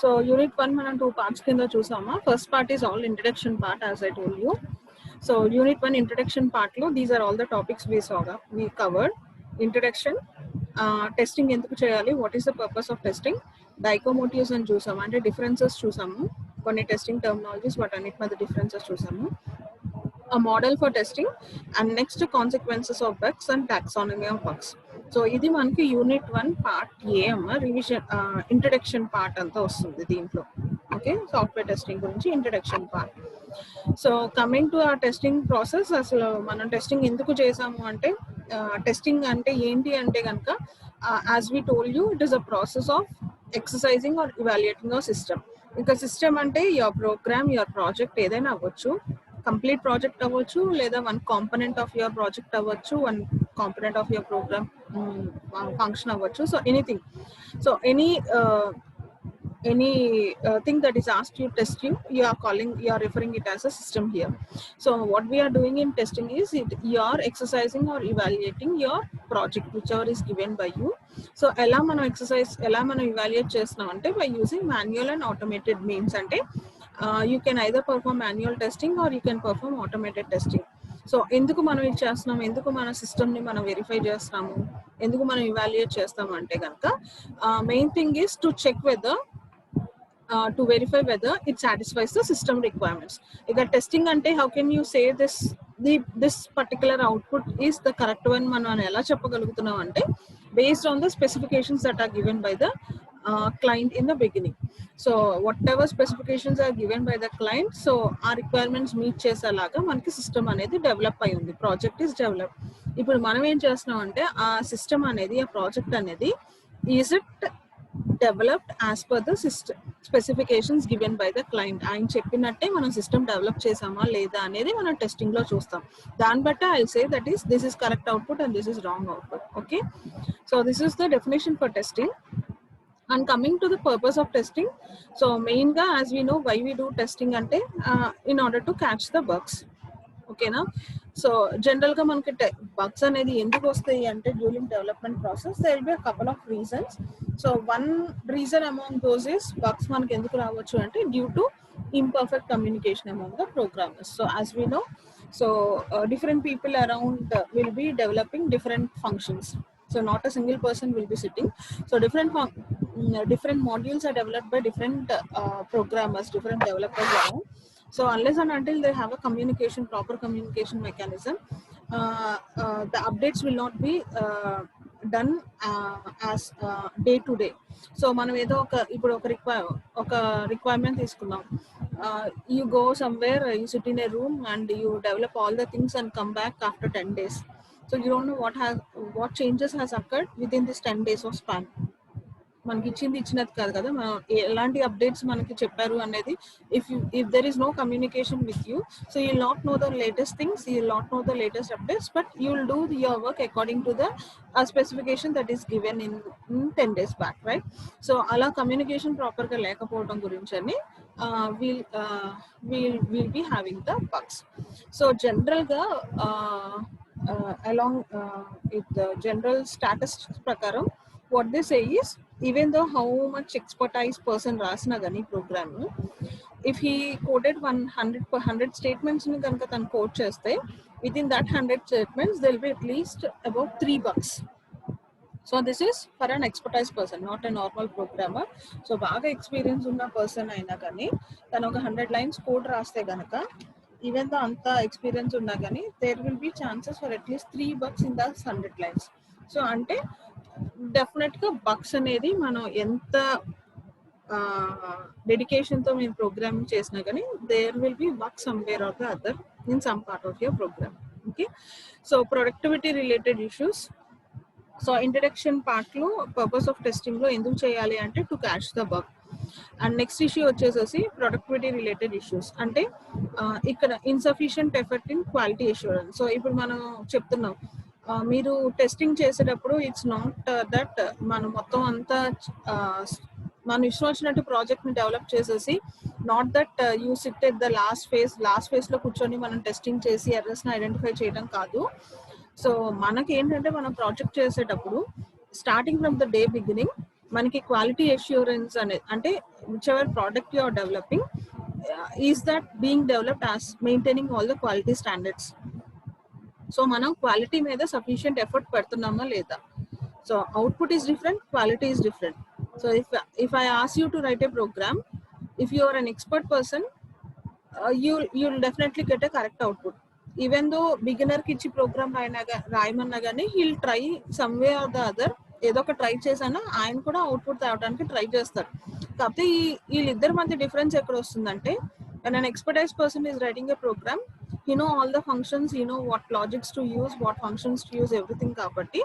So unit 1 మనం 2 parts కింద చూసామా. First part is all introduction part as I told you. So unit 1 introduction part లో these are all the topics we covered. Introduction, testing ఎందుకు చేయాలి, what is the purpose of testing, dichomotives అని చూసాము, అంటే differences చూసాము, కొన్ని testing terminologies వాటన్నిటి మధ్య differences చూసాము, a model for testing, and next consequences of bugs and taxonomy of bugs. So ఇది మనకి యూనిట్ 1 పార్ట్ ఏ అమ్మ, రివిజన్ ఇంట్రడక్షన్ పార్ట్ అంతా వస్తుంది దీంట్లో. ఓకే, సాఫ్ట్వేర్ టెస్టింగ్ గురించి introduction part. So coming to ఆ టెస్టింగ్ ప్రాసెస్, అసలు మనం టెస్టింగ్ ఎందుకు చేసాము అంటే, టెస్టింగ్ అంటే ఏంటి అంటే కనుక, as we told you, it is a process of exercising or evaluating our system. ఇంకా సిస్టమ్ అంటే యువర్ ప్రోగ్రామ్, యువర్ ప్రాజెక్ట్ ఏదైనా అవ్వచ్చు, కంప్లీట్ ప్రాజెక్ట్ అవ్వచ్చు, లేదా one component of your project అవ్వచ్చు, one component of your program function అవ్వచ్చు. So anything, so any thing that is asked you test you are referring it as a system here. So what we are doing in testing is you are exercising or evaluating your project whichever is given by you. So ela mano exercise, ela mano evaluate chestunam ante by using manual and automated means. Ante you can either perform manual testing or you can perform automated testing. So ఎందుకు మనం ఇది చేస్తున్నాం, ఎందుకు మన సిస్టమ్ని మనం verify చేస్తున్నాము, ఎందుకు మనం ఇవాల్యుయేట్ చేస్తాము అంటే కనుక, main thing is to check whether, to verify whether it satisfies the system requirements. Ika testing ante how can you say this particular output is the correct one మనం ఎలా చెప్పగలుగుతున్నాం అంటే, based on the specifications that are given by the client in the beginning. So whatever specifications are given by the client, so our requirements meet చేసేలాగా మనకి system అనేది develop అయి ఉంది, project is develop. ఇప్పుడు మనం ఏం చేస్తున్నాం అంటే, ఆ సిస్టమ్ అనేది, ఆ ప్రాజెక్ట్ అనేది, is it developed as per the system specifications given by the client. ఆయన చెప్పినట్టే మనం సిస్టమ్ డెవలప్ చేసామా లేదా అనేది మనం టెస్టింగ్ లో చూస్తాం. దాన్ని బట్టి I say that is this is correct output and this is wrong output. Okay, so this is the definition for testing. And coming to the purpose of testing, so main ga as we know why we do testing ante, in order to catch the bugs. Okay na, so general ga manaki bugs anedi enduku vastayi ante, during development process there will be a couple of reasons. So one reason among those is bugs manaki enduku ravochu ante due to imperfect communication among the programmers. So as we know, so different people around will be developing different functions. So not a single person will be sitting. So different modules are developed by different programmers, different developers around. So unless and until they have a communication, proper communication mechanism, the updates will not be done as day to day. So మనం ఏదో ఇప్పుడు ఒక requirement తీసుకున్నాం, you go somewhere, you sit in a room and you develop all the things and come back after 10 days. So you don't know what changes has occurred within this 10 days of span. మనకి ఇచ్చినది కాదు కదా, మనం ఎలాంటి updates మనకి చెప్పారు అనేది. if there is no communication with you, so you will not know the latest things, you will not know the latest updates, but you will do your work according to the specification that is given in 10 days back, right? So అలా communication proper గా లేకపోవడం గురించి అని we'll be having the bugs. So general ga along with the general statistics prakaram, what they say is, even though how much expertise person rasna gani program, if he coded 100 statements ni ganaka tan code cheste, within that 100 statements there will be at least about 3 bugs. So this is for an expertise person, not a normal programmer. So baga experience unna person aina gani tan oka 100 lines code raste ganaka, even though anta experience unna gani, there will be chances for at least 3 bugs in those 100 lines. So ante definite గా bugs అనేది మనం ఎంత dedication తో మేము programming చేసినా కానీ there will be bug somewhere or the other in some part of your program. Okay, so productivity related issues. So introduction part లో purpose of testing లో ఎందుకు చేయాలి అంటే to catch the bug. And next issue వచ్చేసేసి productivity related issues. అంటే ఇక్కడ insufficient effort in quality assurance. So ఇప్పుడు మనం చెప్తున్నాం, మీరు టెస్టింగ్ చేసేటప్పుడు ఇట్స్ నాట్ దట్ మనం మొత్తం అంతా మనం ఇష్టం వచ్చినట్టు ప్రాజెక్ట్ ని డెవలప్ చేసేసి, not that you SIT at the last phase లో కూర్చొని మనం టెస్టింగ్ చేసి ఎర్రర్స్ ని ఐడెంటిఫై చేయడం కాదు. సో మనకి ఏంటంటే మనం ప్రాజెక్ట్ చేసేటప్పుడు starting from the day beginning మనకి క్వాలిటీ అష్యూరెన్స్ అనేది అంటే whichever product you are developing is that being developed as maintaining all the quality standards. So మనం క్వాలిటీ మీద సఫిషియంట్ ఎఫర్ట్ పెడుతున్నామా లేదా. So output is different, quality is different. So if I ask you to write a program, if you are an expert person, you'll definitely get a correct output. Even though beginner కి ఇచ్చి programme రాయమన్నా కానీ he'll try some way or the other, ఏదో ఒక try చేసానా ఆయన కూడా output తేవడానికి try చేస్తారు. కాకపోతే వీళ్ళిద్దరి మధ్య డిఫరెన్స్ ఎక్కడ వస్తుందంటే, when an expertise person is writing a program, he know all the functions, he know what logics to use, what functions to use, everything. Kabatti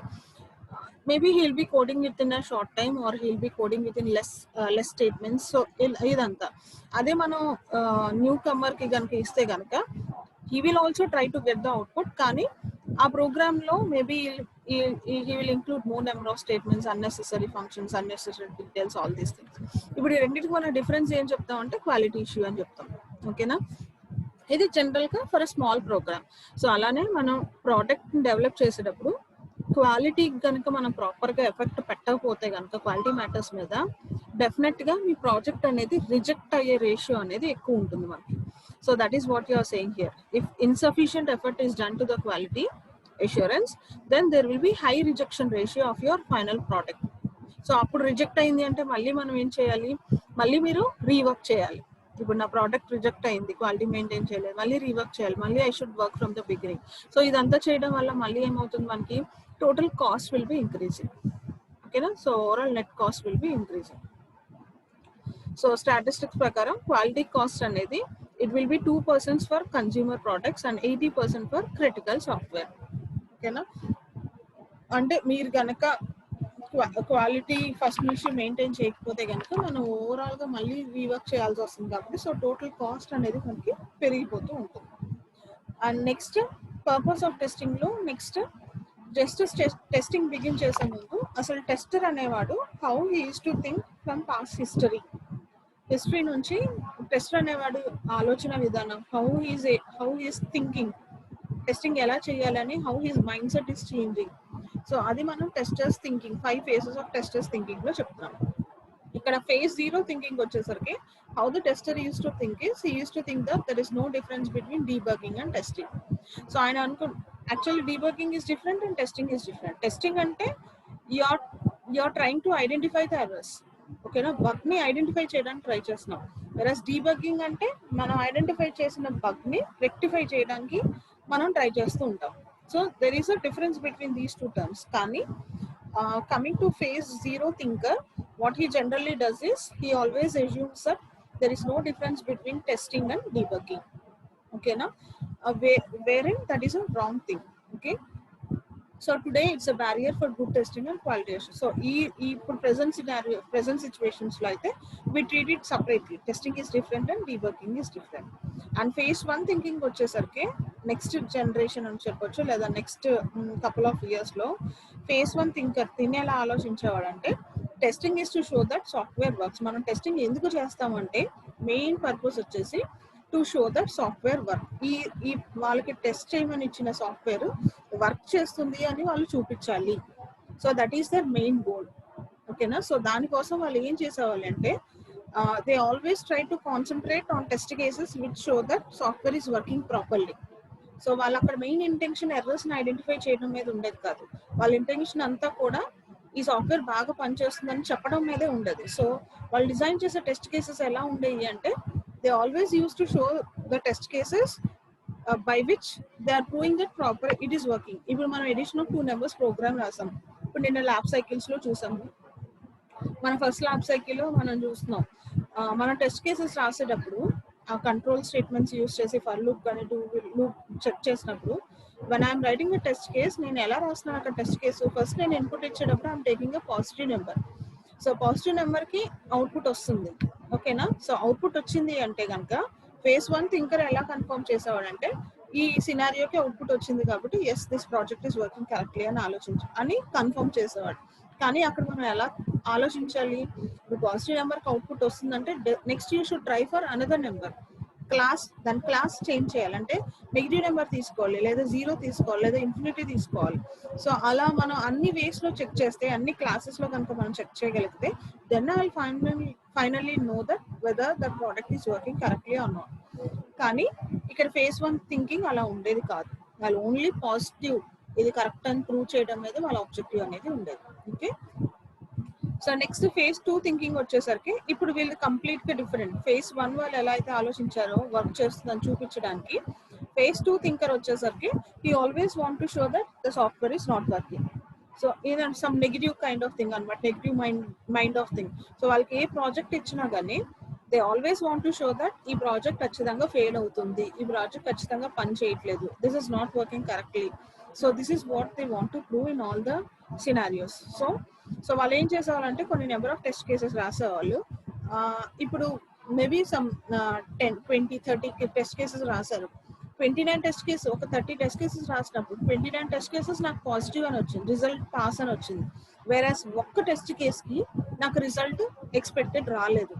maybe he'll be coding it in a short time, or he'll be coding within less statements. So idanta ade mano newcomer ki ganaka iste ganaka he will also try to get the output, kani aa program lo maybe he will include more number of statements, unnecessary functions, unnecessary details, all these things. ఇప్పుడు ఈ రెండింటికి మన difference ఏం చెప్తాం అంటే quality issue అని చెప్తాం. ఓకేనా, ఇది జనరల్ గా for a small program. So అలానే మనం ప్రోడక్ట్ డెవలప్ చేసేటప్పుడు క్వాలిటీ కనుక మనం ప్రాపర్ గా ఎఫెక్ట్ పెట్టకపోతే కనుక క్వాలిటీ మ్యాటర్స్ మీద, డెఫినెట్ గా మీ ప్రాజెక్ట్ అనేది రిజెక్ట్ అయ్యే రేషియో అనేది ఎక్కువ ఉంటుంది మనకి. So that is what you are saying here. If insufficient effort is done to the quality assurance, then there will be high rejection ratio of your final product. So అప్పుడు reject అయింది అంటే మళ్ళీ మనం ఏం చేయాలి, మళ్ళీ మీరు రీవర్క్ చేయాలి. ఇప్పుడు నా ప్రోడక్ట్ రిజెక్ట్ అయింది, క్వాలిటీ మెయింటైన్ చేయలేదు, మళ్ళీ రీవర్క్ చేయాలి, మళ్ళీ I should work from the beginning. So ఇదంతా చేయడం వల్ల మళ్ళీ ఏమవుతుంది, మనకి total cost will be increasing. ఓకేనా, so overall net cost will be increasing. So statistics ప్రకారం క్వాలిటీ కాస్ట్ అనేది it will be 2% for consumer products and 80% for critical software. ఓకేనా, అంటే మీరు కనుక క్వాలిటీ ఫస్ట్ నుంచి మెయింటైన్ చేయకపోతే కనుక మనం ఓవరాల్ గా మళ్ళీ రీవర్క్ చేయాల్సి వస్తుంది కాబట్టి, సో టోటల్ కాస్ట్ అనేది మనకి పెరిగిపోతూ ఉంటుంది. And next purpose of testing లో నెక్స్ట్ జస్ట్ టెస్టింగ్ బిగిన్ చేసే ముందు అసలు టెస్టర్ అనేవాడు how he use to think from past history నుంచి టెస్టర్ అనేవాడు ఆలోచన విధానం, హౌ హీస్ థింకింగ్, టెస్టింగ్ ఎలా చేయాలని, how his mind set is changing. So అది మనం testers thinking 5 phases of testers thinking లో చెప్తున్నాం. ఇక్కడ phase 0 థింకింగ్ వచ్చేసరికి how the tester use to think is he use to think that there is no difference between debugging and testing. So ఆయన actually debugging is different and testing is different. Testing అంటే you're trying to identify the errors. ఓకేనా, bug ని identify చేయడానికి try చేస్తున్నాం. Versus debugging అంటే మనం identify చేసిన bug ని రెక్టిఫై చేయడానికి మనం ట్రై చేస్తూ ఉంటాం. So there is a difference between these two terms. కానీ coming to phase 0 thinker, what he generally does is he always assumes that there is no difference between testing and debugging. ఓకేనా, wherein that is a wrong thing. Okay, so today it's a barrier for good testing and quality assurance. So present scenario, present situations like that, we treat it separately. Testing is different and debugging is different. And phase 1 thinking వచ్చేసరికి next generation అని చెప్పొచ్చు, లేదా next couple of years లో phase 1 thinker తినేలా ఆలోచించేవాడంటే, testing is to show that software works. మనం testing ఎందుకు చేస్తామంటే మెయిన్ పర్పస్ వచ్చేసి to show that software work. ఈ వాళ్ళకి టెస్ట్ చేయమని ఇచ్చిన సాఫ్ట్వేర్ వర్క్ చేస్తుంది అని వాళ్ళు చూపించాలి. So that is their main goal. ఓకేనా, సో దానికోసం వాళ్ళు ఏం చేసేవాళ్ళు అంటే they always try to concentrate on test cases which show that software is working properly. So వాళ్ళు అక్కడ మెయిన్ ఇంటెన్షన్ ఎర్రర్స్ ని ఐడెంటిఫై చేయడం మీద ఉండేది కాదు. వాళ్ళ ఇంటెన్షన్ అంతా కూడా ఈ సాఫ్ట్వేర్ బాగా పనిచేస్తుందని చెప్పడం మీదే ఉండేది. సో వాళ్ళు డిజైన్ చేసే టెస్ట్ కేసెస్ ఎలా ఉండేవి అంటే, they always used to show the test cases by which they are proving that proper it is working. ఇప్పుడు మనం ఎడిషన్ ఆఫ్ 2 numbers ప్రోగ్రామ్ రాసాం. ఇప్పుడు నిన్న ల్యాబ్ సైకిల్స్ లో చూసాము. మన ఫస్ట్ ల్యాబ్ సైకిల్ లో మనం చూస్తున్నాం, మన టెస్ట్ కేసెస్ రాసేటప్పుడు ఆ కంట్రోల్ స్టేట్మెంట్స్ యూస్ చేసి ఫర్ లూప్ కానీ డూ లూప్ చెక్ చేసినప్పుడు, when I am writing a test case, నేను ఎలా రాస్తున్నాను అక్కడ టెస్ట్ కేసు, ఫస్ట్ నేను ఇన్పుట్ ఇచ్చేటప్పుడు I'm taking a positive number. So positive number కి అవుట్పుట్ వస్తుంది. ఓకేనా, సో అవుట్పుట్ వచ్చింది అంటే కనుక phase 1 థింకర్ ఎలా కన్ఫర్మ్ చేసేవాడంటే, ఈ సినారియోకి అవుట్పుట్ వచ్చింది కాబట్టి yes this project is working correctly అని కన్ఫర్మ్ చేసేవాడు. కానీ అక్కడ మనం ఎలా ఆలోచించాలి, ఇప్పుడు పాజిటివ్ నెంబర్కి అవుట్పుట్ వస్తుందంటే next you should try for another number. Class దాని క్లాస్ చేంజ్ చేయాలంటే నెగిటివ్ నెంబర్ తీసుకోవాలి, లేదా 0 తీసుకోవాలి, లేదా ఇన్ఫినిటీ తీసుకోవాలి. సో అలా మనం అన్ని వేస్ లో చెక్ చేస్తే, అన్ని క్లాసెస్ లో కనుక మనం చెక్ చేయగలిగితే, then I finally know that whether the product is working correctly or not. కానీ ఇక్కడ ఫేజ్ 1 థింకింగ్ అలా ఉండేది కాదు. వాళ్ళు ఓన్లీ పాజిటివ్, ఇది కరెక్ట్ అని ప్రూవ్ చేయడం మీద వాళ్ళ ఆబ్జెక్టివ్ అనేది ఉండేది. Okay, so next phase 2 thinking వచ్చేసరికి ఇప్పుడు వీళ్ళు కంప్లీట్ గా డిఫరెంట్. ఫేజ్ 1 వాళ్ళు ఎలా అయితే ఆలోచించారో వర్క్ చేస్తుందని చూపించడానికి, ఫేజ్ 2 థింకర్ వచ్చేసరికి he always want to show that the software is not working. So ఇది some negative kind of thing అనమాట, negative mind of thing. So వాళ్ళకి ఏ ప్రాజెక్ట్ ఇచ్చినా కానీ they always want to show that ఈ project ఖచ్చితంగా fail అవుతుంది, ఈ ప్రాజెక్ట్ ఖచ్చితంగా పని చేయట్లేదు, this is not working correctly. So this is what they want to prove in all the scenarios. So వాళ్ళు ఏం చేసేవాళ్ళంటే కొన్ని నెంబర్ ఆఫ్ టెస్ట్ కేసెస్ రాసేవాళ్ళు. ఇప్పుడు మేబీ సమ్ 10, 20, 30 టెస్ట్ కేసెస్ రాశారు. 29 టెస్ట్ కేసెస్, ఒక 30 టెస్ట్ కేసెస్ రాసినప్పుడు 29 టెస్ట్ కేసెస్ నాకు positive అని వచ్చింది, రిజల్ట్ పాస్ అని వచ్చింది. వేరస్ ఒక్క టెస్ట్ కేసుకి నాకు రిజల్ట్ ఎక్స్పెక్టెడ్ రాలేదు.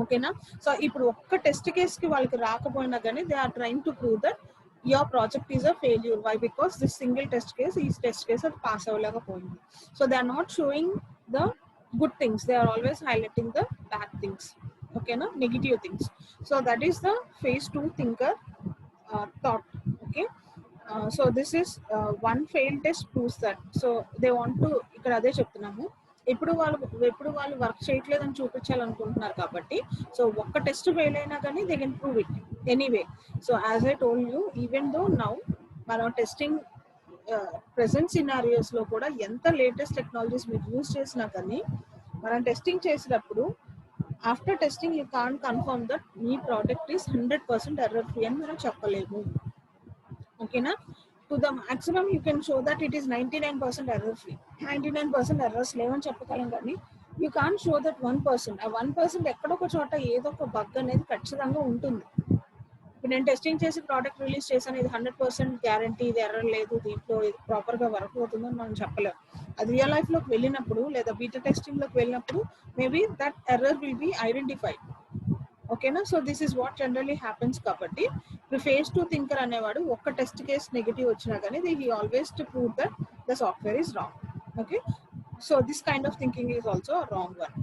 ఓకేనా? సో ఇప్పుడు ఒక్క టెస్ట్ కేసుకి వాళ్ళకి రాకపోయినా కానీ they are trying to prove that your project is a failure. Why? Because this single test case, each test case is pass avvalagapoyindi. So they are not showing the good things, they are always highlighting the bad things. Okay na, negative things. So that is the phase 2 thinker thought. Okay, so this is one failed test proves that. So they want to ikkada ade cheptunnamu, ఎప్పుడు వాళ్ళు work చేయట్లేదని చూపించాలనుకుంటున్నారు కాబట్టి, so ఒక్క test fail అయినా కానీ they can prove it anyway. So as I told you, even though now మనం testing present scenarios లో కూడా ఎంత లేటెస్ట్ టెక్నాలజీస్ మీరు యూజ్ చేసినా కానీ మనం టెస్టింగ్ చేసేటప్పుడు after testing you can't confirm that me product is 100% error free అని మనం చెప్పలేము. ఓకేనా? To the maximum you can show that it is 99% error free, 99% errors లేవని చెప్పగలం, కానీ you can't show that 1%. ఆ 1% ఎక్కడో ఒక చోట ఏదో ఒక బగ్ అనేది ఖచ్చితంగా ఉంటుంది. ఇప్పుడు నేను టెస్టింగ్ చేసి ప్రోడక్ట్ రిలీజ్ చేశాను, ఇది 100% గ్యారంటీ, ఇది ఎర్రర్ లేదు, దీంట్లో ఇది ప్రాపర్ గా వర్క్ అవుతుందని మనం చెప్పలేము. అది రియల్ లైఫ్ లోకి వెళ్ళినప్పుడు లేదా బీటా టెస్టింగ్ లోకి వెళ్ళినప్పుడు maybe that error will be identified. ఓకేనా? So this is what generally happens. కాబట్టి ఇప్పుడు ఫేజ్ 2 థింకర్ అనేవాడు ఒక్క టెస్ట్ కేస్ నెగిటివ్ వచ్చినా కానీ he always to prove that the software is wrong. Okay, so this kind of thinking is also wrong one.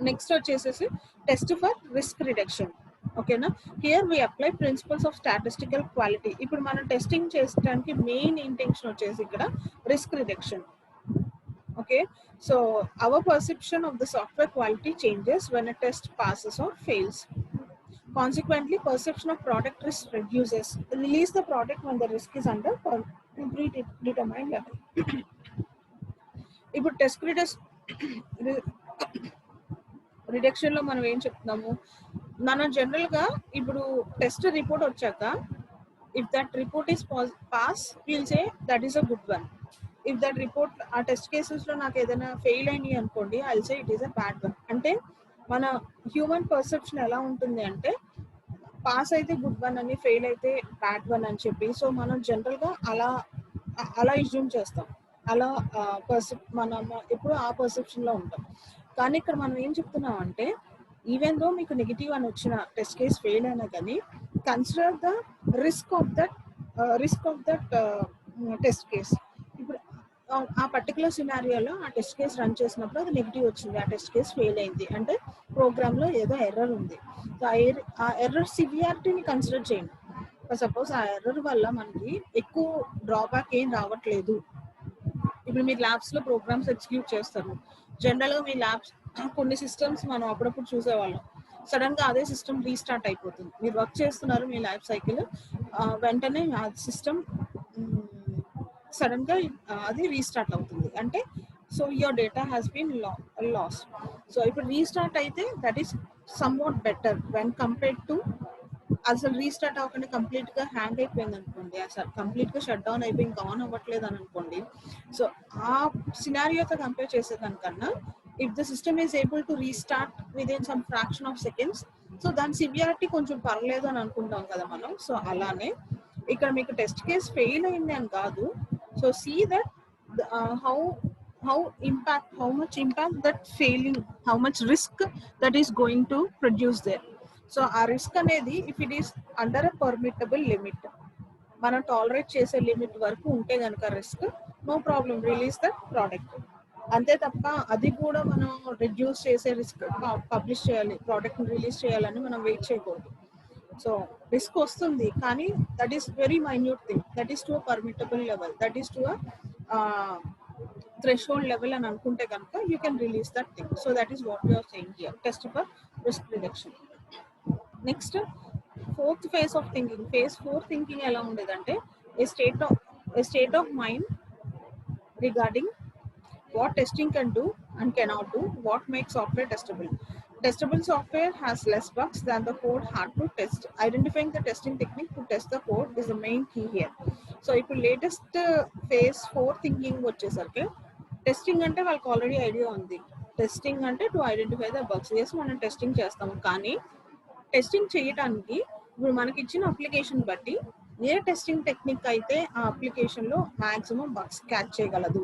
Next వచ్చేసేసి test for risk reduction. ఓకేనా? Here we apply principles of statistical quality. ఇప్పుడు మనం testing చేయడానికి main intention వచ్చేసి ఇక్కడ risk reduction. Okay, so our perception of the software quality changes when a test passes or fails. Consequently, perception of product risk reduces. Release the product when the risk is under predetermined level. ఇప్పుడు test reduction లో మనం ఏం చెప్తున్నాము, మనం general గా ఇప్పుడు test report వచ్చాక if that report is pass will say that is a good one. If that report ఆ టెస్ట్ కేసెస్ లో నాకు ఏదైనా ఫెయిల్ అయినాయి అనుకోండి, I say it is a bad one. అంటే మన హ్యూమన్ పర్సెప్షన్ ఎలా ఉంటుంది అంటే పాస్ అయితే గుడ్ వన్ అని, ఫెయిల్ అయితే బ్యాడ్ వన్ అని చెప్పి, సో మనం జనరల్ గా అలా ఇజ్యూమ్ చేస్తాం, అలా మనం ఎప్పుడు ఆ పర్సెప్షన్ లో ఉంటాం. కానీ ఇక్కడ మనం ఏం చెప్తున్నాం అంటే ఈవెన్ దో మీకు నెగిటివ్ అని వచ్చిన టెస్ట్ కేస్ ఫెయిల్ అయినా కానీ consider the risk of that test case. ఇప్పుడు ఆ పర్టికులర్ సినారియోలో ఆ టెస్ట్ కేస్ రన్ చేసినప్పుడు అది నెగిటివ్ వచ్చింది, ఆ టెస్ట్ కేస్ ఫెయిల్ అయింది అంటే ప్రోగ్రామ్ లో ఏదో ఎర్రర్ ఉంది. ఆ ఎర్రర్ సివియారిటీని కన్సిడర్ చేయండి. సపోజ్ ఆ ఎర్రర్ వల్ల మనకి ఎక్కువ డ్రాబ్యాక్ ఏం రావట్లేదు. ఇప్పుడు మీరు ల్యాబ్స్ లో ప్రోగ్రామ్స్ ఎగ్జిక్యూట్ చేస్తారు, జనరల్ గా మీ ల్యాబ్స్ కొన్ని సిస్టమ్స్ మనం అప్పుడప్పుడు చూసేవాళ్ళం, సడన్ గా అదే సిస్టమ్ రీస్టార్ట్ అయిపోతుంది. మీరు వర్క్ చేస్తున్నారు మీ లైఫ్ సైకిల్, వెంటనే ఆ సిస్టమ్ సడన్ గా అది రీస్టార్ట్ అవుతుంది అంటే so your data has been loss. So ఇప్పుడు రీస్టార్ట్ అయితే that is somewhat better when compared to అసలు రీస్టార్ట్ అవ్వకుండా కంప్లీట్ గా హ్యాంగ్ అయిపోయింది అనుకోండి, అసలు కంప్లీట్ గా షట్ డౌన్ అయిపోయి ఇంకా ఆన్ అవ్వట్లేదు అని అనుకోండి. సో ఆ సినారియోతో కంపేర్ చేసేదానికన్నా if the system is able to restart within some fraction of seconds, so దాని సివియారిటీ కొంచెం పర్లేదు అని అనుకుంటాం కదా మనం. సో అలానే ఇక్కడ మీకు టెస్ట్ కేస్ ఫెయిల్ అయింది అని కాదు, so see that how much impact that failing, how much risk that is going to produce there. So ఆ రిస్క్ అనేది if it is under a permittable limit, మనం టాలరేట్ చేసే లిమిట్ వరకు ఉంటే కనుక risk, no problem, release the product. అంతే తప్ప అది కూడా మనం రిడ్యూస్ చేసే రిస్క్ పబ్లిష్ చేయాలి, ప్రోడక్ట్ రిలీజ్ చేయాలని మనం వెయిట్ చేయకూడదు. సో రిస్క్ వస్తుంది, కానీ that is very minute thing, that is to a permittable level, that is to a threshold level అని అనుకుంటే కనుక you can release that thing. So that is what you're saying here, test for risk reduction. Next fourth phase of thinking. Phase 4 thinking ఎలా ఉండేదంటే a state of mind regarding what testing can do and cannot do, what makes software testable. Testable software has less bugs than the code hard to test. Identifying the testing technique to test the code is the main key here. So ఇప్పుడు latest phase 4 thinking వచ్చేసరికి, testing అంటే వాళ్ళకి already idea ఉంది. Testing అంటే to identify the bugs. Yes, మనం testing చేస్తాము, కానీ testing చేయడానికి ఇప్పుడు మనకి ఇచ్చిన అప్లికేషన్ బట్టి ఏ టెస్టింగ్ టెక్నిక్ అయితే ఆ అప్లికేషన్లో మ్యాక్సిమం బగ్స్ క్యాచ్ చేయగలదు.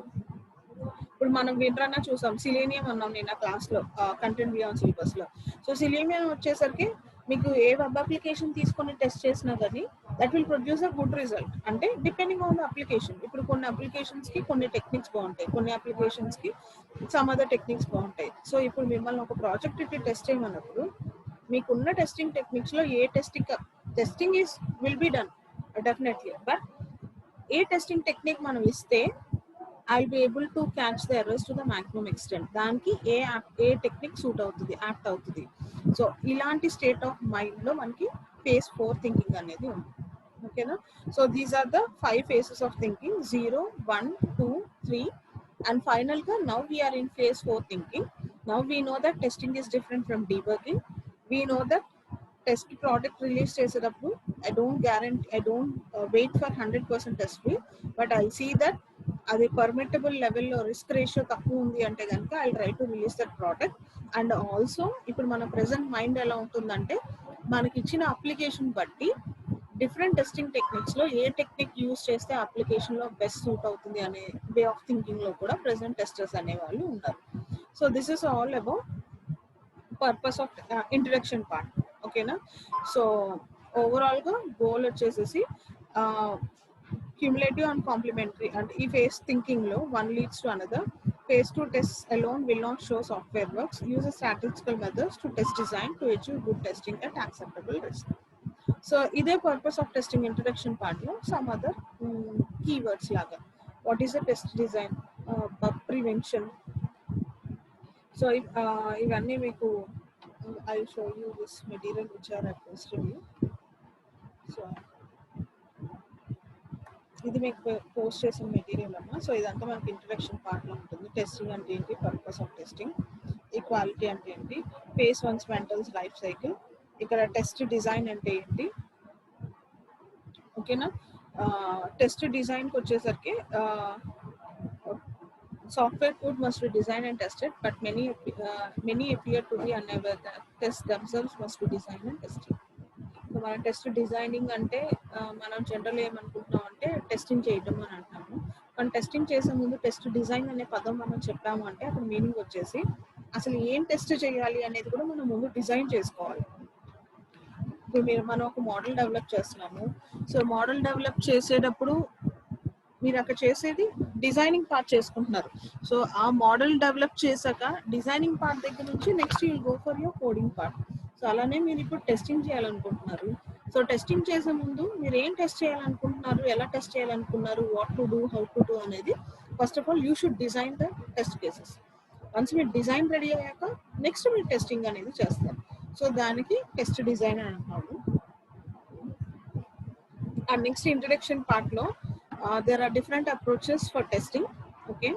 ఇప్పుడు మనం వింట్రన్నా చూసాం, సిలీనియం అన్నాం నిన్న క్లాస్లో, కంటెంట్ బియాండ్ సిలబస్లో. సో సిలీనియం వచ్చేసరికి మీకు ఏ వెబ్ అప్లికేషన్ తీసుకొని టెస్ట్ చేసినా కానీ that will produce a good result. అంటే డిపెండింగ్ ఆన్ ద అప్లికేషన్. ఇప్పుడు కొన్ని అప్లికేషన్స్కి కొన్ని టెక్నిక్స్ బాగుంటాయి, కొన్ని అప్లికేషన్స్కి సమ్ అదర్ టెక్నిక్స్ బాగుంటాయి. సో ఇప్పుడు మిమ్మల్ని ఒక ప్రాజెక్ట్ ఇట్టి టెస్ట్ చేయమన్నప్పుడు మీకున్న టెస్టింగ్ టెక్నిక్స్లో ఏ testing is will be done definitely, but ఏ టెస్టింగ్ టెక్నిక్ మనం ఇస్తే I'll be able to catch the errors to the maximum extent. దానికి ఏ టెక్నిక్ సూట్ అవుతుంది, యాప్ట్ అవుతుంది. సో ఇలాంటి స్టేట్ ఆఫ్ మైండ్లో మనకి ఫేజ్ 4 థింకింగ్ అనేది ఉంది. ఓకేనా? So these are the 5 phases of thinking: 0, 1, 2, 3, and finally now we are in phase 4 thinking. Now we know that testing is different from debugging. We know that test product release చేసేటప్పుడు I don't wait for 100% test free, but I'll see that అది permittable లెవెల్లో risk ratio తక్కువ ఉంది అంటే కనుక I try to release that product. And also ఇప్పుడు మన present mind ఎలా ఉంటుందంటే, మనకి ఇచ్చిన అప్లికేషన్ బట్టి డిఫరెంట్ టెస్టింగ్ టెక్నిక్స్లో ఏ టెక్నిక్ యూజ్ చేస్తే అప్లికేషన్లో బెస్ట్ సూట్ అవుతుంది అనే వే ఆఫ్ థింకింగ్లో కూడా ప్రెసెంట్ టెస్టర్స్ అనేవాళ్ళు ఉన్నారు. So this is all about purpose of introduction part. ఓకేనా? సో ఓవరాల్గా గోల్ వచ్చేసేసి cumulative and complementary, and ఈ phase thinking లో one leads to another. Phase 2 tests alone will not show software works. Use a statistical methods to test design to achieve good testing at acceptable risk. So ఇదే purpose of testing introduction part లో some other keywords లాగా, what is a test design, bug prevention. So ఇవన్నీ మీకు I will show you this material which are at posted you. So ఇది మీకు post చేసిన material అమ్మా. So ఇదంతా మనకి ఇంట్రడక్షన్ పార్ట్లో ఉంటుంది. టెస్టింగ్ అంటే ఏంటి, పర్పస్ ఆఫ్ టెస్టింగ్, ఈక్వాలిటీ అంటే ఏంటి, ఫేజ్ 1 మెంటల్స్ లైఫ్ సైకిల్, ఇక్కడ టెస్ట్ డిజైన్ అంటే ఏంటి. ఓకేనా? టెస్ట్ డిజైన్కి వచ్చేసరికి software code must be designed and tested, but many appear to be unaware that tests themselves must be designed and tested. So మన test designing అంటే మనం జనరల్ ఏమనుకుంటున్నాం అంటే టెస్టింగ్ చేయటం అని అంటున్నాము. కానీ టెస్టింగ్ చేసే ముందు టెస్ట్ డిజైన్ అనే పదం మనం చెప్పాము అంటే అక్కడ మీనింగ్ వచ్చేసి అసలు ఏం టెస్ట్ చేయాలి అనేది కూడా మనం ముందు డిజైన్ చేసుకోవాలి. ఇప్పుడు మనం ఒక మోడల్ డెవలప్ చేస్తున్నాము. సో మోడల్ డెవలప్ చేసేటప్పుడు మీరు అక్కడ చేసేది డిజైనింగ్ పార్ట్ చేసుకుంటున్నారు. సో ఆ మోడల్ డెవలప్ చేశాక డిజైనింగ్ పార్ట్ దగ్గర నుంచి next you will go for your coding part. So అలానే మీరు ఇప్పుడు టెస్టింగ్ చేయాలనుకుంటున్నారు. సో టెస్టింగ్ చేసే ముందు మీరు ఏం టెస్ట్ చేయాలనుకుంటున్నారు, ఎలా టెస్ట్ చేయాలనుకున్నారు, what to do, how to do అనేది first of all you should design the test cases. Once మీరు డిజైన్ రెడీ అయ్యాక నెక్స్ట్ మీరు టెస్టింగ్ అనేది చేస్తారు. సో దానికి టెస్ట్ డిజైన్ అని అంటున్నాము. అండ్ నెక్స్ట్ ఇంట్రడక్షన్ పార్ట్లో there are different approaches for testing. Okay,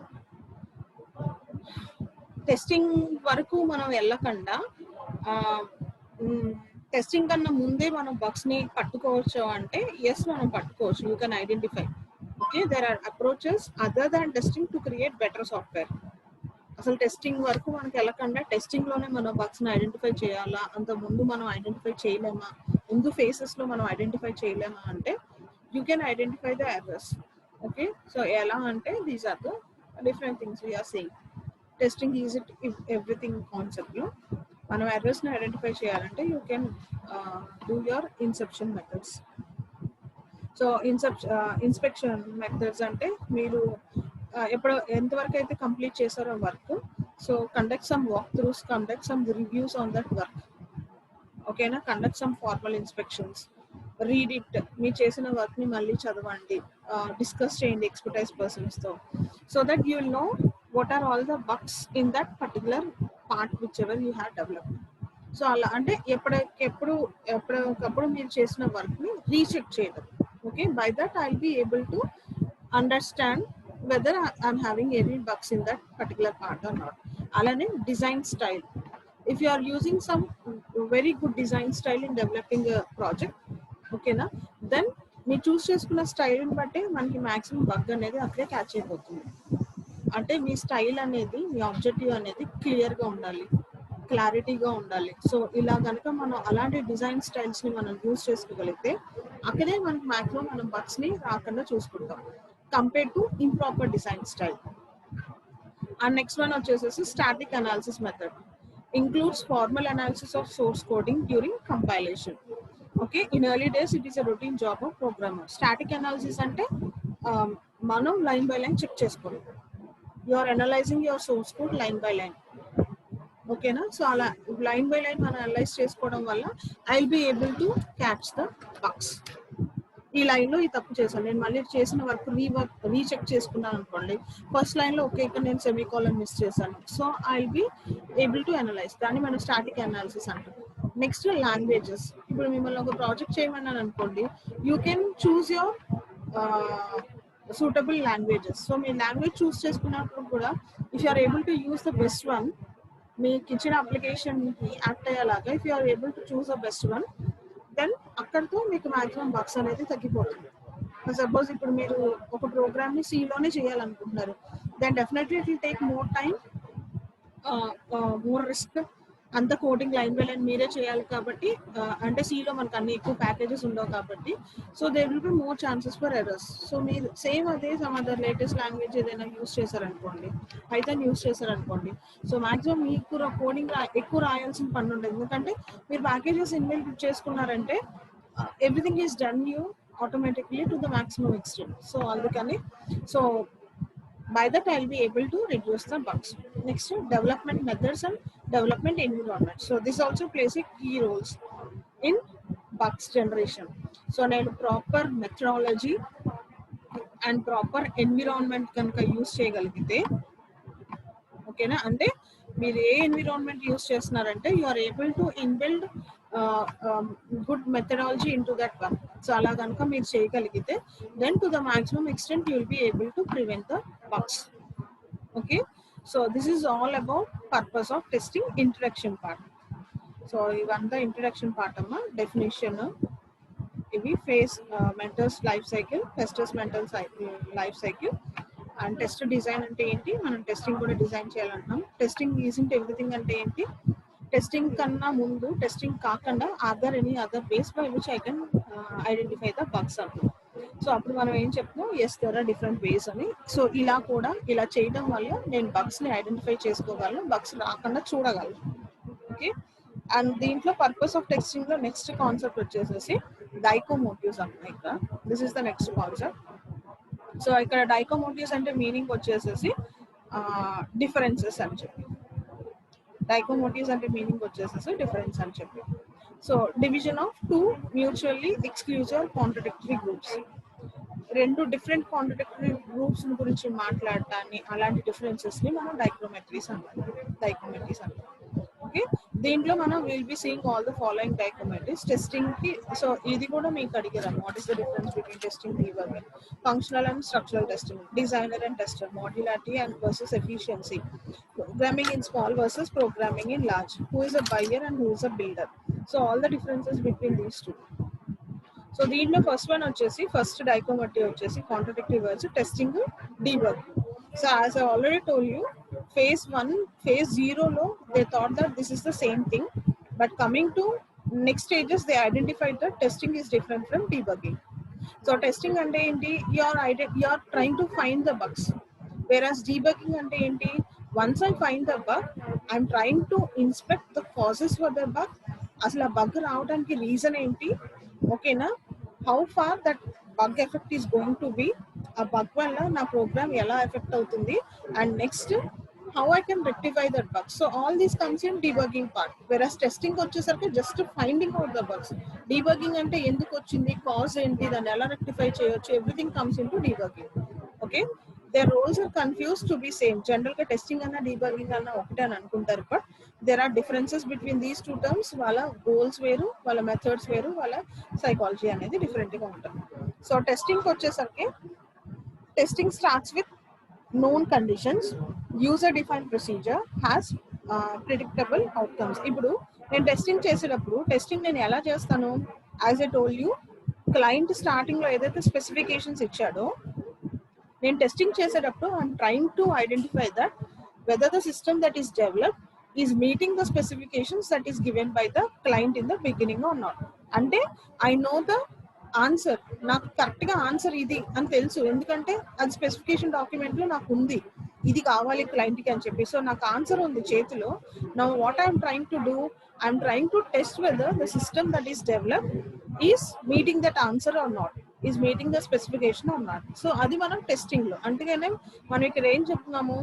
testing వరకు మనం వెళ్ళకుండా టెస్టింగ్ కన్నా ముందే మనం బగ్స్ని పట్టుకోవచ్చు అంటే ఎస్, మనం పట్టుకోవచ్చు. You can identify. Okay, there are approaches other than testing to create better software. అసలు టెస్టింగ్ వరకు మనకి వెళ్ళకుండా టెస్టింగ్లోనే మనం బగ్స్ని ఐడెంటిఫై చేయాలా, అంత ముందు మనం ఐడెంటిఫై చేయలేమా, ముందు ఫేసెస్లో మనం ఐడెంటిఫై చేయలేమా అంటే you can identify the errors. Okay, so ఎలా అంటే these are the different things we're saying. Testing is it everything కాన్సెప్ట్లో మనం ఎర్రర్స్ని ఐడెంటిఫై చేయాలంటే you can do your inception methods. So inspection methods అంటే మీరు ఎప్పుడు ఎంతవరకు అయితే కంప్లీట్ చేశారో work, so conduct some walkthroughs, conduct some reviews on that work. ఓకేనా? Conduct some formal inspections, read it, మీరు చేసిన వర్క్ ని మళ్ళీ చదవండి, డిస్కస్ చేయండి ఎక్స్పర్టైజ్ పర్సన్స్తో, so that you will know what are all the bugs in that particular part whichever you have developed. So అలా అంటే ఎప్పటికప్పుడు మీరు చేసిన వర్క్ని రీచెక్ చేయడం. Okay, by that I will be able to understand whether I'm having any bugs in that particular part or not. అలానే design style, if you are using some very good design style in developing a project, ఓకేనా, then మీరు చూస్ చేసుకున్న స్టైల్ని బట్టి మనకి maximum bug అనేది అక్కడే catch అయిపోతుంది. అంటే మీ స్టైల్ అనేది, మీ ఆబ్జెక్టివ్ అనేది క్లియర్గా ఉండాలి, క్లారిటీగా ఉండాలి. సో ఇలా కనుక మనం అలాంటి డిజైన్ స్టైల్స్ని మనం యూస్ చేసుకోగలిగితే అక్కడే మనకి మ్యాక్సిమం మనం బగ్స్ని రాకుండా చూసుకుంటాం compare to improper design style. And next one వచ్చేసేసి static analysis method. Includes formal analysis of source coding during compilation. Okay, in early days it is a routine job of programmer. Static analysis ante మనం line by line check చేసుకోవాలి. You are analyzing your source code line by line. ఓకేనా? So అలా line by line మనం analyse చేసుకోవడం వల్ల I will be able to catch the bugs. ఈ లైన్లో ఈ తప్పు చేశాను, నేను మళ్ళీ చేసిన వర్క్ రీచెక్ చేసుకున్నాను అనుకోండి, ఫస్ట్ లైన్లో ఓకే ఇక్కడ నేను సెమీకోలన్ మిస్ చేశాను, so I will be able to analyse. దాన్ని మనం స్టాటిక్ అనాలిసిస్ అంటాం. Next languages. ఇప్పుడు మిమ్మల్ని ఒక ప్రాజెక్ట్ చేయమన్నాను అనుకోండి, you can choose your suitable languages. So మీ లాంగ్వేజ్ చూస్ చేసుకున్నప్పుడు కూడా if you are able to use the best one, మీకు ఇచ్చిన అప్లికేషన్కి యాక్ట్ అయ్యేలాగా if you are able to choose the best one, then అక్కడితో మీకు మ్యాక్సిమం బగ్స్ అనేది తగ్గిపోతుంది. సపోజ్ ఇప్పుడు మీరు ఒక ప్రోగ్రామ్ని సిలోనే చేయాలనుకుంటున్నారు, then definitely it will take more time, more risk. అంత కోడింగ్ లైన్ బై లైన్ మీరే చేయాలి కాబట్టి, అంటే సిలో మనకు అన్ని ఎక్కువ ప్యాకేజెస్ ఉండవు కాబట్టి, so there will be more chances for errors. So మీరు సేమ్ అదే సమ్ అదర్ లేటెస్ట్ లాంగ్వేజ్ ఏదైనా యూస్ చేశారనుకోండి, పైథాన్ యూస్ చేశారనుకోండి, సో మాక్సిమం మీకు కోడింగ్ ఎక్కువ రాయాల్సిన పని ఉండదు. ఎందుకంటే మీరు ప్యాకేజెస్ ఇన్బిల్ట్ చేసుకున్నారంటే everything is done you automatically to the maximum extent. సో అందుకని సో by that I'll be able to reduce the bugs. Next, development methods and development environment. So this also plays a key roles in bugs generation. So నేను proper methodology and proper environment కనుక use చేయగలిగితే, ఓకేనా, అంటే మీరు ఏ environment use చేస్తున్నారంటే you are able to inbuild good methodology into that work. So అలా కనుక మీరు చేయగలిగితే then to the maximum extent you will be able to prevent the bugs. Okay, so this is all about purpose of testing introduction part. So ivanతా introduction part amma definition ivi phase mentors life cycle, testers mental life cycle, and test design ante enti, మనం testing కూడా design చేయాలంటున్నాం. Testing isn't everything అంటే ఏంటి, testing కన్నా ముందు, testing కాకుండా other any other base by which I can identify the bugs అంటున్నాం. So అప్పుడు మనం ఏం చెప్తున్నాం, yes there are different ways అని. సో ఇలా కూడా ఇలా చేయడం వల్ల నేను బగ్స్ని ఐడెంటిఫై చేసుకోగలను, బగ్స్ రాకుండా చూడగలను. ఓకే, అండ్ దీంట్లో పర్పస్ ఆఫ్ టెస్టింగ్లో నెక్స్ట్ కాన్సెప్ట్ వచ్చేసేసి డైకోమోటివ్స్ అన్నమాట. ఇక్కడ this is the next concept. So ఇక్కడ డైకోమోటివ్స్ అంటే మీనింగ్ వచ్చేసేసి డిఫరెన్సెస్ అని చెప్పి, డైకోమోటివ్స్ అంటే మీనింగ్ వచ్చేసేసి డిఫరెన్స్ అని చెప్పి. So division of two mutually exclusive contradictory groups, రెండు డిఫరెంట్ కాంట్రడిక్టరీ గ్రూప్స్ గురించి మాట్లాడటాన్ని, అలాంటి డిఫరెన్సెస్ ని మనం డైకోమెట్రీస్ అంటాం. ఓకే, దీంట్లో మనం will be seeing all the following dichotomies. Testing కి, సో ఇది కూడా మీకు అడిగారు, what is the difference between testing, debugging, functional and structural testing, designer and tester, modularity and versus efficiency, programming in small versus programming in large, who is a buyer and who is a builder. So all the differences between these two. So దీంట్లో first one వచ్చేసి, first డైకోమటీ వచ్చేసి contradictory words, testing, debug. So as I already told you, phase 1, phase 0లో they thought that this is the same thing, but coming to next stages they identified that testing is different from debugging. So testing అంటే ఏంటి, you are trying to find the bugs, whereas debugging అంటే ఏంటి, Once I find the bug, I'm trying to inspect the causes for the bug. అసలు ఆ bug రావడానికి reason ఏంటి, ఓకేనా, how far that bug effect is going to be, ఆ bug వల్ల నా ప్రోగ్రామ్ ఎలా ఎఫెక్ట్ అవుతుంది, and next how I can rectify that bug. So all these comes in debugging part. Whereas testing వచ్చేసరికి just finding out the bugs. Debugging అంటే ఎందుకు వచ్చింది, cause ఏంటి, దాన్ని ఎలా రెక్టిఫై చేయొచ్చు, everything comes in to debugging. Okay, their roles are confused to be same. General గా testing అన్న డీబగింగ్ అన్న ఒకటే అని అనుకుంటారు, but there are differences between these two terms. వాళ్ళ గోల్స్ వేరు, వాళ్ళ మెథడ్స్ వేరు, వాళ్ళ సైకాలజీ అనేది డిఫరెంట్ గా ఉంటుంది. సో టెస్టింగ్ వచ్చేసరికి testing starts with known conditions, user defined procedure, has predictable outcomes. ఇప్పుడు నేను టెస్టింగ్ చేసేటప్పుడు టెస్టింగ్ నేను ఎలా చేస్తాను, as I told you, client starting లో ఏదైతే స్పెసిఫికేషన్స్ ఇచ్చాడో, నేను టెస్టింగ్ చేసేటప్పుడు I'm trying to identify that whether the system that is developed is meeting the specifications that is given by the client in the beginning or not. అంటే I know the answer, నాకు correct గా answer ఇది అని తెలుసు, ఎందుకంటే అది specification document లో నాకు ఉంది, ఇది కావాలి క్లయింట్ కి అని చెప్పి. సో నాకు ఆన్సర్ ఉంది చేతిలో. Now what I'm trying to do, I'm trying to test whether the system that is developed is meeting that answer or not, is meeting the specification or not. So అది మనం testing లో. అందుకనే మనం ఇక్కడ ఏం చెప్తున్నాము,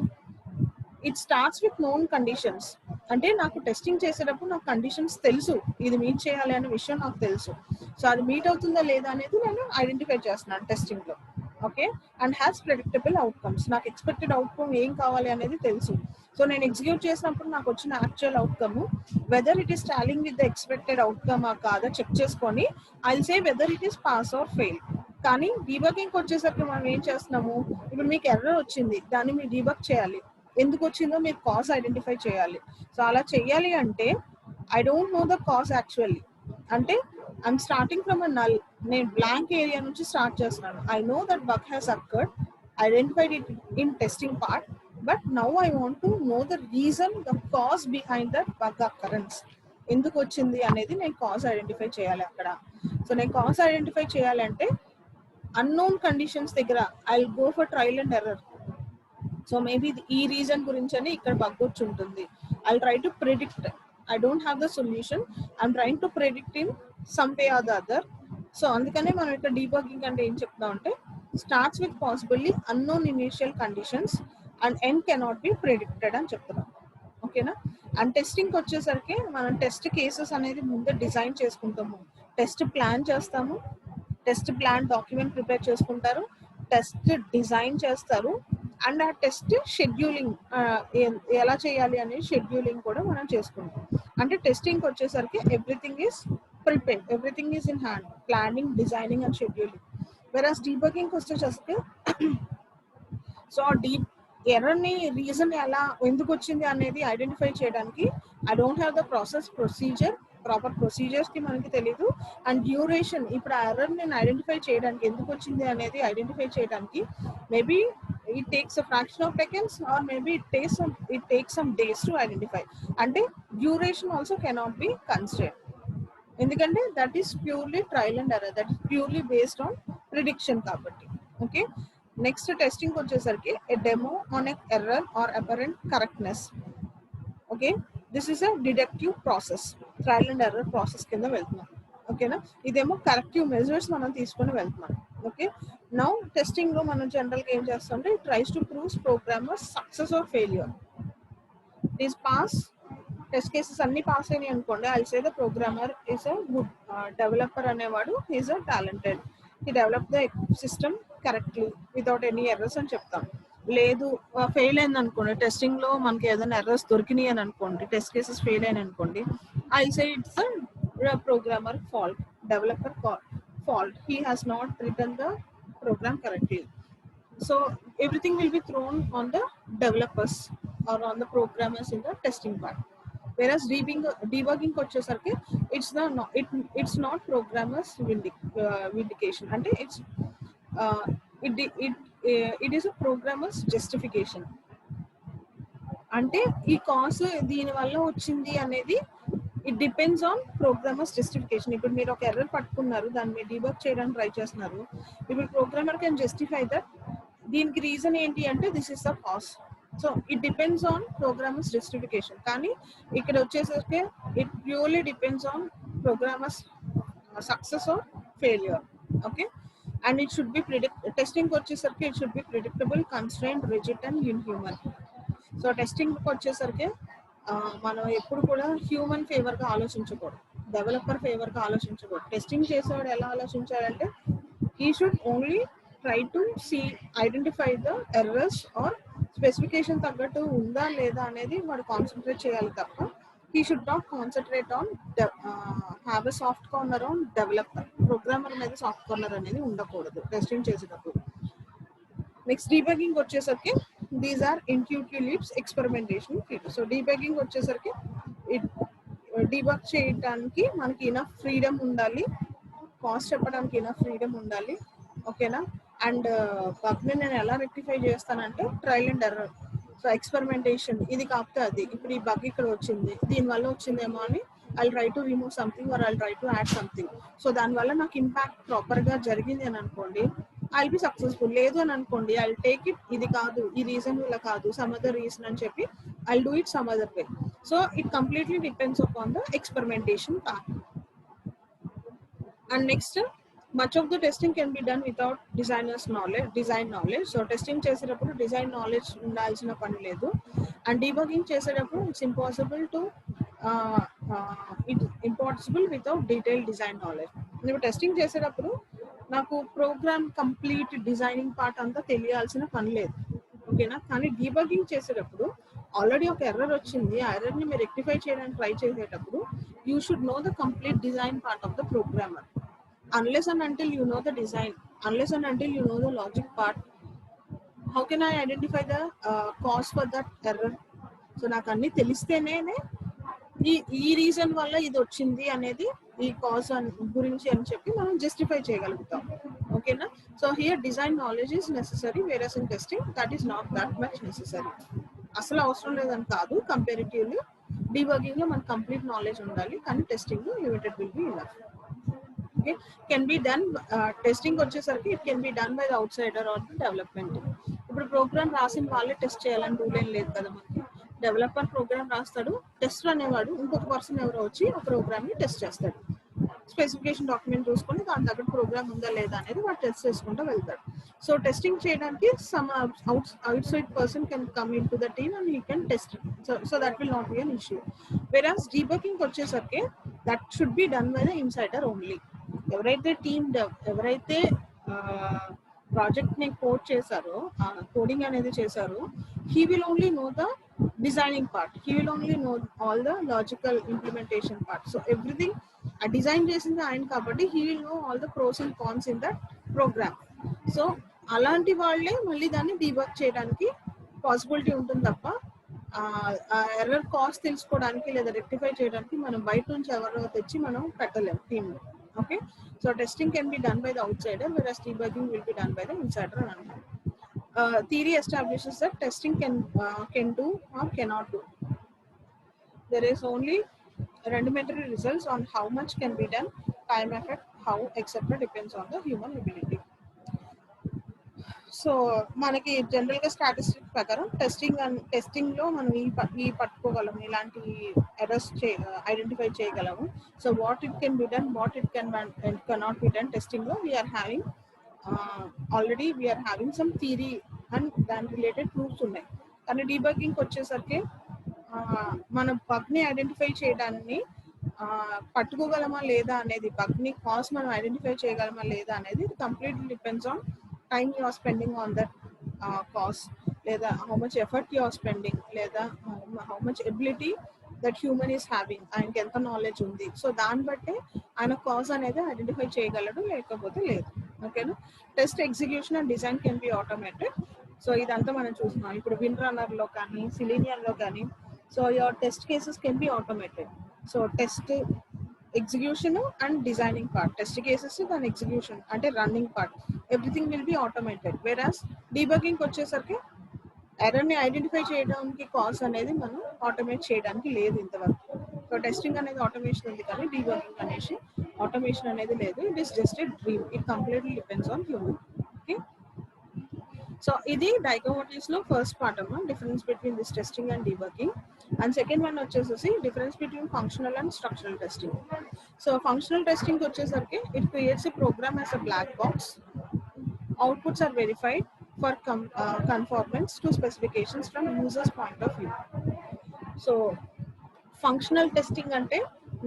it starts with known conditions. అంటే నాకు టెస్టింగ్ చేసేటప్పుడు నాకు కండిషన్స్ తెలుసు, ఇది మీట్ చేయాలి అనే విషయం నాకు తెలుసు. సో అది మీట్ అవుతుందా లేదా అనేది నేను ఐడెంటిఫై చేస్తున్నాను టెస్టింగ్ లో. Okay, and has predictable outcomes. నాకు ఎక్స్పెక్టెడ్ అవుట్కమ్ ఏం కావాలి అనేది తెలుసు. సో నేను ఎగ్జిక్యూట్ చేసినప్పుడు నాకు వచ్చిన actual outcome whether it is tallying with the expected outcome కాదా చెక్ చేసుకొని I will say whether it is pass or fail. కానీ డీబగింగ్ వచ్చేసరికి మనం ఏం చేస్తున్నాము, ఇప్పుడు మీకు ఎర్రర్ వచ్చింది, దాన్ని మీరు డీబగ్ చేయాలి, ఎందుకు వచ్చిందో మీరు కాజ్ ఐడెంటిఫై చేయాలి. సో అలా చేయాలి అంటే I don't know the cause actually. అంటే I'm starting from a null, నేను బ్లాంక్ ఏరియా నుంచి స్టార్ట్ చేస్తున్నాను. I know that bug has occurred, identified it in testing part, but now I want to know the reason, the cause behind that bug occurrence. ఎందుకు వచ్చింది అనేది నేను cause identify చేయాలి అక్కడ. So నేను cause identify చేయాలంటే unknown conditions దగ్గర I will go for trial and error. So maybe ఈ రీజన్ గురించి అని ఇక్కడ బగ్ వచ్చి ఉంటుంది. I try to predict, I don't have the solution, I'm trying to predict in some way or the other. So అందుకనే మనం ఇక్కడ debugging అంటే ఏం చెప్తాం అంటే starts with possibly unknown initial conditions and end cannot be predicted అని చెప్తున్నాం. ఓకేనా. అండ్ టెస్టింగ్కి వచ్చేసరికి మనం టెస్ట్ కేసెస్ అనేది ముందే డిజైన్ చేసుకుంటాము, టెస్ట్ ప్లాన్ చేస్తాము, టెస్ట్ ప్లాన్ డాక్యుమెంట్ ప్రిపేర్ చేసుకుంటారు, టెస్ట్ డిజైన్ చేస్తారు, అండ్ ఆ టెస్ట్ షెడ్యూలింగ్ ఎలా చేయాలి అనే షెడ్యూలింగ్ కూడా మనం చేసుకుంటాం. అంటే టెస్టింగ్ వచ్చేసరికి everything is prepared, everything is in hand, planning, designing and scheduling. వెరాస్ debugging వచ్చేసరికి సో ఎర్రర్ని రీజన్ ఎలా ఎందుకు వచ్చింది అనేది ఐడెంటిఫై చేయడానికి I don't have the procedure, proper procedures కి మనకి తెలీదు. అండ్ డ్యూరేషన్, ఇప్పుడు ఆ ఎర్రర్ నేను ఐడెంటిఫై చేయడానికి ఎందుకు వచ్చింది అనేది ఐడెంటిఫై చేయడానికి maybe it takes a fraction of seconds or maybe it takes some days to identify. అంటే duration also cannot be constrained, ఎందుకంటే that is purely trial and error, that is purely based on prediction కాబట్టి. Okay, next testing వచ్చేసరికి a demo on an error or apparent correctness. Okay, this is a deductive process, trial and error process కింద వెళ్తున్నాం. ఓకేనా, ఇదేమో corrective measures మనం తీసుకొని వెళ్తున్నాం. Okay, now testing లో మనం జనరల్ గా ఏం చేస్తామంటే it tries to prove programmer success or failure. This pass test cases అన్ని పాస్ అయినాయి అనుకోండి, I say the programmer is a good developer అనేవాడు, is a talented, he develop the system correctly without any errors అని చెప్తాం. లేదు fail అయింది అనుకోండి, testing లో మనకి ఏదైనా ఎర్రర్స్ దొరికినాయి అని అనుకోండి, టెస్ట్ కేసెస్ ఫెయిల్ అయినాయి అనుకోండి, I say it's a programmer fault, developer fault, he has not written the program correctly. So everything will be thrown on the developers or on the programmers in the testing part. Whereas debugging వచ్చేసరికి it's not programmers vindication, అంటే it is a programmer's justification. అంటే ఈ cause దీని వల్ల వచ్చింది అనేది it depends on programmers justification. ఇప్పుడు మీరు ఒక ఎర్రర్ పట్టుకున్నారు, దాన్ని మీరు డీబగ్ చేయడానికి ట్రై చేస్తున్నారు, ఇప్పుడు ప్రోగ్రామర్ కెన్ జస్టిఫై దట్ దీనికి రీజన్ ఏంటి అంటే this is the cause. So it depends on programmers justification. కానీ ఇక్కడ వచ్చేసరికి it purely depends on programmers success or failure. Okay, and it should be testing వచ్చేసరికి it should be predictable, constrained, rigid and inhuman. So testing వచ్చేసరికి మనం ఎప్పుడు కూడా human ఫేవర్గా ఆలోచించకూడదు, డెవలపర్ ఫేవర్గా ఆలోచించకూడదు. టెస్టింగ్ చేసేవాడు ఎలా ఆలోచించాలంటే he should only try to see, identify the errors or specification తగ్గట్టు ఉందా లేదా అనేది వాడు కాన్సన్ట్రేట్ చేయాలి తప్ప he should not concentrate on have a soft corner on developer. Programmer అనేది సాఫ్ట్ కార్నర్ అనేది ఉండకూడదు టెస్టింగ్ చేసేటప్పుడు. నెక్స్ట్ డీబగింగ్ వచ్చేసరికి these are intuitive leaps, experimentation field. So debugging వచ్చేసరికి డీబగ్ చేయడానికి మనకి ఇనఫ్ ఫ్రీడమ్ ఉండాలి, కాస్ట్ చెప్పడానికి ఇనఫ్ ఫ్రీడమ్ ఉండాలి. ఓకేనా, అండ్ బగ్ని నేను ఎలా రెక్టిఫై చేస్తానంటే trial and error. So experimentation, ఇది కాకపోతే అది, ఇప్పుడు ఈ బగ్ ఇక్కడ వచ్చింది, దీనివల్ల వచ్చిందేమో అని I try to remove something or I try to add something. So దానివల్ల నాకు ఇంపాక్ట్ ప్రాపర్గా జరిగింది అని అనుకోండి, ఐ బి సక్సెస్ఫుల్. లేదు అని అనుకోండి, ఐ టేక్ ఇట్, ఇది కాదు, ఈ రీజన్ వల్ల కాదు, సమ్ అదర్ రీజన్ అని చెప్పి I do it some other way. So it completely depends upon the experimentation part. And next, much of the testing can be done without design knowledge. So testing చేసేటప్పుడు design knowledge ఉండాల్సిన పని లేదు. And debugging చేసేటప్పుడు it's impossible without detailed design knowledge. ఇప్పుడు testing చేసేటప్పుడు నాకు programme complete designing part అంతా తెలియాల్సిన పని లేదు. ఓకేనా, కానీ డీబగింగ్ చేసేటప్పుడు ఆల్రెడీ ఒక ఎర్రర్ వచ్చింది, ఆ ఎర్రర్ని మీరు రెక్టిఫై చేయడానికి ట్రై చేసేటప్పుడు you should know the complete design part of the programmer. Unless and until you know the design, unless and until you know the logic part, how can I identify the cause for that error? So నాకు అన్ని తెలిస్తేనే ఈ reason వల్ల ఇది వచ్చింది అనేది, ఈ cause గురించి అని చెప్పి మనం జస్టిఫై చేయగలుగుతాం. ఓకేనా, so here design knowledge is necessary, whereas in testing that is not that much necessary. అసలు అవసరం లేదని కాదు, కంపారిటివ్లీ డీబగింగ్ లో మనకు కంప్లీట్ నాలెడ్జ్ ఉండాలి, కానీ టెస్టింగ్ లో limited will be enough. Okay, can be done testing వచ్చేసరికి it can be done by the outsider or the development. ఇప్పుడు ప్రోగ్రామ్ రాసిన వాళ్ళే టెస్ట్ చేయాలని రూల్ ఏం లేదు కదా మనకి. డెవలపర్ ప్రోగ్రామ్ రాస్తాడు, టెస్టర్ అనేవాడు ఇంకొక పర్సన్ ఎవరో వచ్చి ఆ ప్రోగ్రామ్ ని టెస్ట్ చేస్తాడు. స్పెసిఫికేషన్ డాక్యుమెంట్ చూసుకొని దాని దగ్గర ప్రోగ్రామ్ ఉందా లేదా అనేది వాడు టెస్ట్ చేసుకుంటూ వెళ్తాడు. సో టెస్టింగ్ చేయడానికి some outside person can come into the team and he can test it. So that will not be an issue. Whereas debugging వచ్చేసరికి that should be done by the insider only. ఎవరైతే ఎవరైతే project ని code చేశారో, coding అనేది చేశారో, he will only know the designing part, he will only know all the logical implementation part. So everything ఆ design చేసింది ఆయన కాబట్టి he will know all the pros and cons in that program. So అలాంటి వాళ్ళే మళ్ళీ దాన్ని debug చేయడానికి possibility ఉంటుంది తప్ప ఎర్రర్ కాస్ట్ తెలుసుకోవడానికి లేదా రెక్టిఫై చేయడానికి మనం బయట నుంచి ఎవరో తెచ్చి మనం పెట్టలేము టీంలో. Okay, so testing can be done by the outsider, whereas debugging will be done by the insider. Theory establishes that testing can do or cannot do. There is only rudimentary results on how much can be done, time effect, how, etc. depends on the human ability. సో మనకి జనరల్గా statistics ప్రకారం టెస్టింగ్లో మనం ఈ పట్టుకోగలము, ఇలాంటి errors identify చేయగలము. So what it can be done, what it cannot be done టెస్టింగ్లో we're having some theory and దాని రిలేటెడ్ ప్రూఫ్స్ ఉన్నాయి. కానీ డీబగ్గింగ్కి వచ్చేసరికి మనం బగ్ని ఐడెంటిఫై చేయడాన్ని పట్టుకోగలమా లేదా అనేది, బగ్ని కాజ్ మనం ఐడెంటిఫై చేయగలమా లేదా అనేది completely depends on time you are spending on that cause, లేదా how much effort you are spending, లేదా how much ability that human is having, ఆయనకి ఎంత నాలెడ్జ్ ఉంది. సో దాన్ని బట్టి ఆయన కాజ్ అనేది ఐడెంటిఫై చేయగలడు, లేకపోతే లేదు. ఓకేనా, test execution and design can be automated. So ఇదంతా మనం చూస్తున్నాం ఇప్పుడు విన్ రన్నర్లో కానీ సిలీనియన్లో కానీ. So your test cases can be automated. So test execution and designing part, test cases దాని ఎగ్జిక్యూషన్ అంటే running part, everything will be automated. వేరాస్ debugging వచ్చేసరికి ఎర్రర్ని identify చేయడానికి కాజ్ అనేది మనం ఆటోమేట్ చేయడానికి లేదు ఇంతవరకు. సో టెస్టింగ్ అనేది ఆటోమేషన్ ఉంది కానీ డీబగింగ్ అనేసి ఆటోమేషన్ అనేది లేదు. It is just a dream, it completely depends on human. Okay, So ఇది డైకోమోటివ్స్ లో ఫస్ట్ పార్ట్ అమ్మా, difference between this testing and debugging. And second one వచ్చేసేసి difference between functional and structural testing. So functional testing వచ్చేసరికి it creates a program as a black box. Outputs are verified for conformance to specifications from users point of view. So functional testing అంటే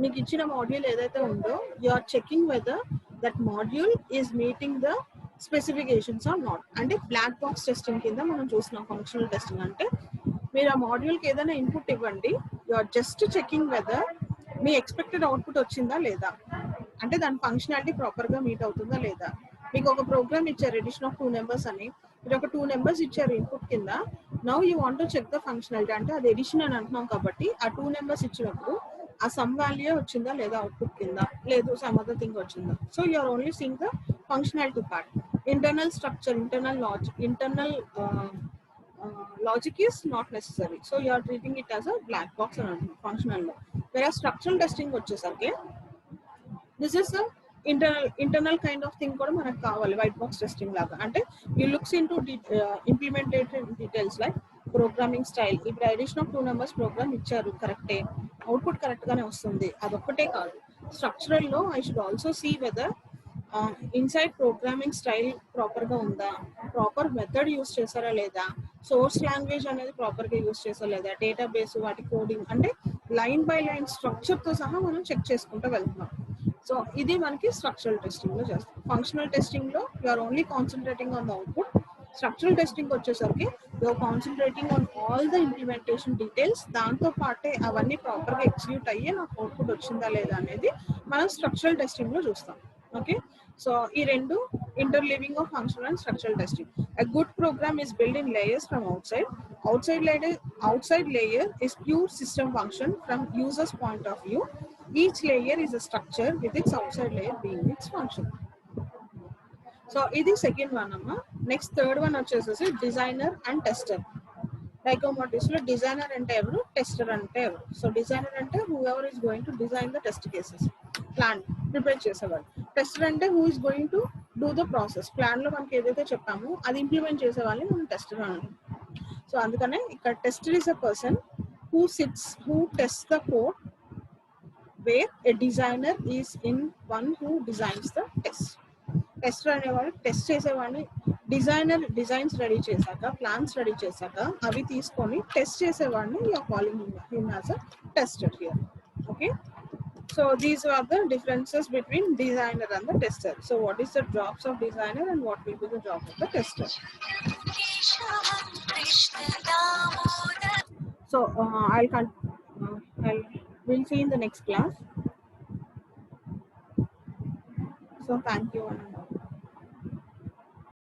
మీకు ఇచ్చిన module ఏదైతే ఉందో you are checking whether that module is meeting the specifications or not. అంటే black box testing కింద మనం చూస్తున్నాం functional testing అంటే. మీరు ఆ మాడ్యూల్కి ఏదైనా ఇన్పుట్ ఇవ్వండి, you are just checking whether మీ ఎక్స్పెక్టెడ్ అవుట్పుట్ వచ్చిందా లేదా, అంటే దాని ఫంక్షనాలిటీ ప్రాపర్గా మీట్ అవుతుందా లేదా. మీకు ఒక ప్రోగ్రామ్ ఇచ్చారు ఎడిషన్ ఆఫ్ 2 నెంబర్స్ అని, మీరు ఒక 2 నెంబర్స్ ఇచ్చారు ఇన్పుట్ కింద. Now you want to check the functionality, అంటే అది ఎడిషన్ అని అంటున్నాం కాబట్టి ఆ 2 నెంబర్స్ ఇచ్చినప్పుడు ఆ సమ్ వాల్యూ వచ్చిందా లేదా అవుట్పుట్ కింద, లేదు సమ్ అదర్ థింగ్ వచ్చిందా. So you are only seeing the functionality part. Internal structure, internal logic, internal logic is not necessary. So you are treating it as a black box and functional law. Whereas structural testing వచ్చేసరికి this is a internal kind of thing కూడా మనకు కావాలి white box testing లాగా. అంటే you looks in to implementation details like programming style. ఇప్పుడు edition of 2 numbers programme ఇచ్చారు కరెక్టే, output correct గానే వస్తుంది, అదొక్కటే కాదు. స్ట్రక్చరల్ లో I should also see whether inside programming style ప్రాపర్గా ఉందా, ప్రాపర్ మెథడ్ యూస్ చేశారా లేదా, సోర్స్ లాంగ్వేజ్ అనేది ప్రాపర్గా యూస్ చేశారా లేదా, డేటాబేస్ వాటి కోడింగ్, అంటే లైన్ బై లైన్ స్ట్రక్చర్తో సహా మనం చెక్ చేసుకుంటూ వెళ్తున్నాం. సో ఇది మనకి స్ట్రక్చరల్ టెస్టింగ్ లో చేస్తాం. ఫంక్షనల్ టెస్టింగ్ లో you're only concentrating on the output. Structural testing వచ్చేసరికి you're concentrating on all the implementation details. దాంతో పాటే అవన్నీ ప్రాపర్గా ఎగ్జిక్యూట్ అయ్యే నాకు అవుట్పుట్ వచ్చిందా లేదా అనేది మనం స్ట్రక్చరల్ టెస్టింగ్ లో చూస్తాం. ఓకే, సో ఈ రెండు interleaving of functional and structural testing. A good program is built in layers from outside. Outside layer is pure system function from user's point of view. Each layer is a structure with its outside layer being its function. So this is second one amma. Next third one వచ్చేసి designer and tester. Dichotomous లో designer అంటే ఎవరు, tester అంటే ఎవరు. So designer అంటే whoever is going to design the test cases, plan prepare చేసేవాళ్ళు. Tester అంటే who is going to do the process. Plan లో మనకి ఏదైతే చెప్పామో అది ఇంప్లిమెంట్ చేసే వాళ్ళని మనం టెస్టర్ అంటాం. సో అందుకనే ఇక్కడ tester is a person who test the code, where a designer is in one who designs the test. Tester అనేవాడు టెస్ట్ చేసేవాడిని. డిజైనర్ డిజైన్స్ రెడీ చేశాక, ప్లాన్స్ రెడీ చేశాక అవి తీసుకొని టెస్ట్ చేసేవాడిని you are calling him as a tester here. Okay, so these are the differences between designer and the tester. So what is the jobs of designer and what will be the job of the tester? So we'll see in the next class. So thank you.